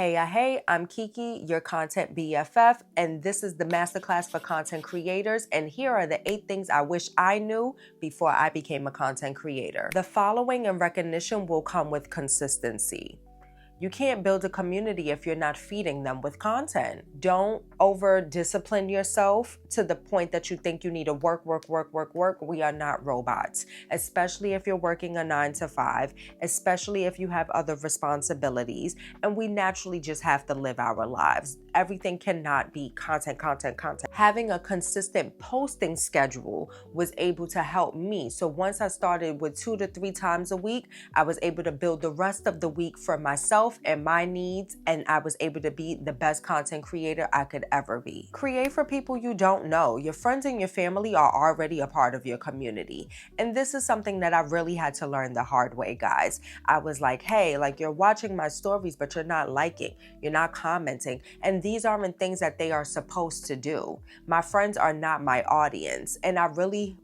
Hey, I'm Kiki, your content BFF, and this is the masterclass for content creators. And here are the 8 things I wish I knew before I became a content creator. The following and recognition will come with consistency. You can't build a community if you're not feeding them with content. Don't over discipline yourself to the point that you think you need to work. We are not robots, especially if you're working a 9 to 5, especially if you have other responsibilities, and we naturally just have to live our lives. Everything cannot be content. Having a consistent posting schedule was able to help me. So once I started with 2 to 3 times a week, I was able to build the rest of the week for myself and my needs, and I was able to be the best content creator I could ever be. Create for people you don't know. Your friends and your family are already a part of your community. And this is something that I really had to learn the hard way, guys. I was like, hey, you're watching my stories, but you're not liking, you're not commenting. And these aren't things that they are supposed to do. My friends are not my audience. And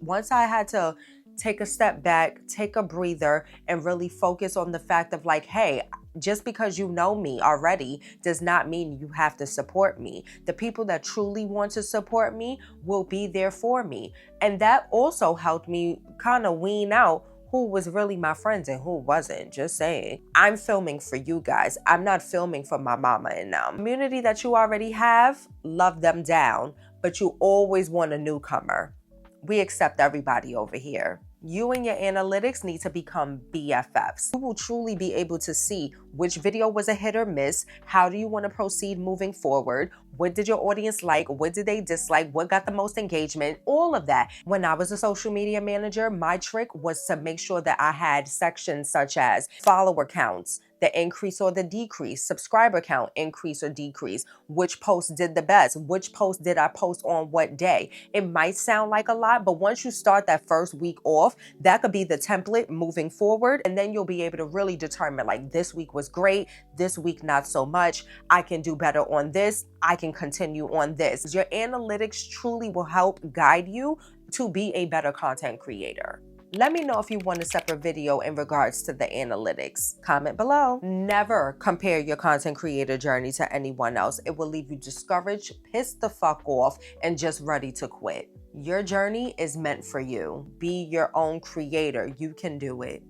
once I had to take a step back, take a breather, and really focus on the fact of hey, just because you know me already does not mean you have to support me. The people that truly want to support me will be there for me. And that also helped me kind of wean out who was really my friends and who wasn't. Just saying. I'm filming for you guys. I'm not filming for my mama and them. Community that you already have, love them down, but you always want a newcomer. We accept everybody over here. You and your analytics need to become BFFs. You will truly be able to see which video was a hit or miss. How do you want to proceed moving forward? What did your audience like? What did they dislike? What got the most engagement? All of that. When I was a social media manager, my trick was to make sure that I had sections such as follower counts, the increase or the decrease, subscriber count, increase or decrease, which post did the best, which post did I post on what day. It might sound like a lot, but once you start that first week off, that could be the template moving forward. And then you'll be able to really determine this week was great, this week not so much, I can do better on this, I can continue on this. Your analytics truly will help guide you to be a better content creator. Let me know if you want a separate video in regards to the analytics. Comment below. Never compare your content creator journey to anyone else. It will leave you discouraged, pissed the fuck off, and just ready to quit. Your journey is meant for you. Be your own creator. You can do it.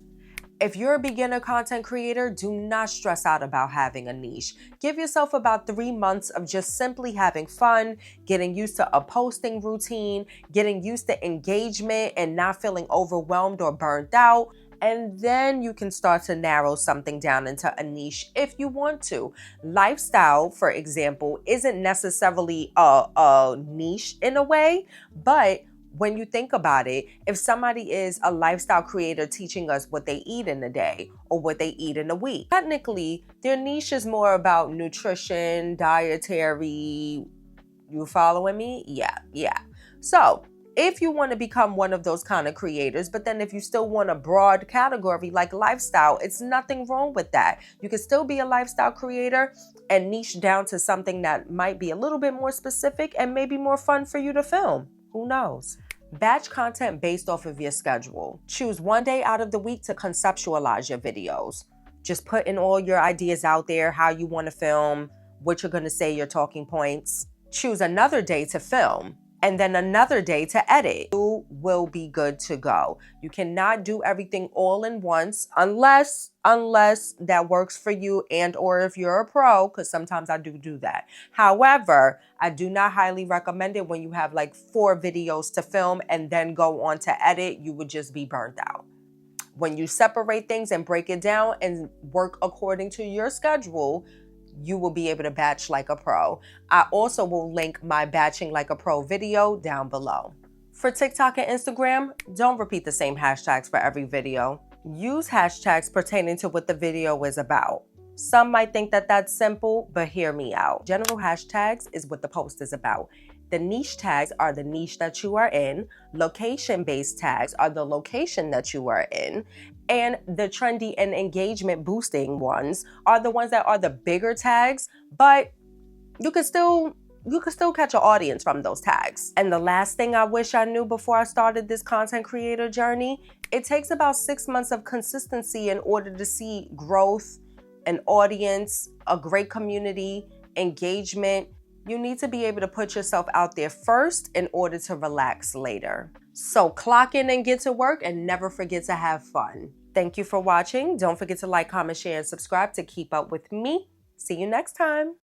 If you're a beginner content creator, do not stress out about having a niche. Give yourself about 3 months of just simply having fun, getting used to a posting routine, getting used to engagement and not feeling overwhelmed or burnt out. And then you can start to narrow something down into a niche if you want to. Lifestyle, for example, isn't necessarily a niche in a way, but when you think about it, if somebody is a lifestyle creator teaching us what they eat in a day or what they eat in a week, technically their niche is more about nutrition, dietary. You following me? Yeah. So if you want to become one of those kind of creators, but then if you still want a broad category like lifestyle, it's nothing wrong with that. You can still be a lifestyle creator and niche down to something that might be a little bit more specific and maybe more fun for you to film. Who knows? Batch content based off of your schedule. Choose one day out of the week to conceptualize your videos. Just put in all your ideas out there, how you want to film, what you're going to say, your talking points. Choose another day to film and then another day to edit. You will be good to go. You cannot do everything all in once unless that works for you and or if you're a pro, because sometimes I do that. However, I do not highly recommend it when you have 4 videos to film and then go on to edit. You would just be burnt out. When you separate things and break it down and work according to your schedule, you will be able to batch like a pro. I also will link my batching like a pro video down below. For TikTok and Instagram, don't repeat the same hashtags for every video. Use hashtags pertaining to what the video is about. Some might think that that's simple, but hear me out. General hashtags is what the post is about. The niche tags are the niche that you are in. Location-based tags are the location that you are in. And the trendy and engagement boosting ones are the ones that are the bigger tags, but you can still catch an audience from those tags. And the last thing I wish I knew before I started this content creator journey, it takes about 6 months of consistency in order to see growth an audience, a great community, engagement, you need to be able to put yourself out there first in order to relax later. So clock in and get to work, and never forget to have fun. Thank you for watching. Don't forget to like, comment, share, and subscribe to keep up with me. See you next time.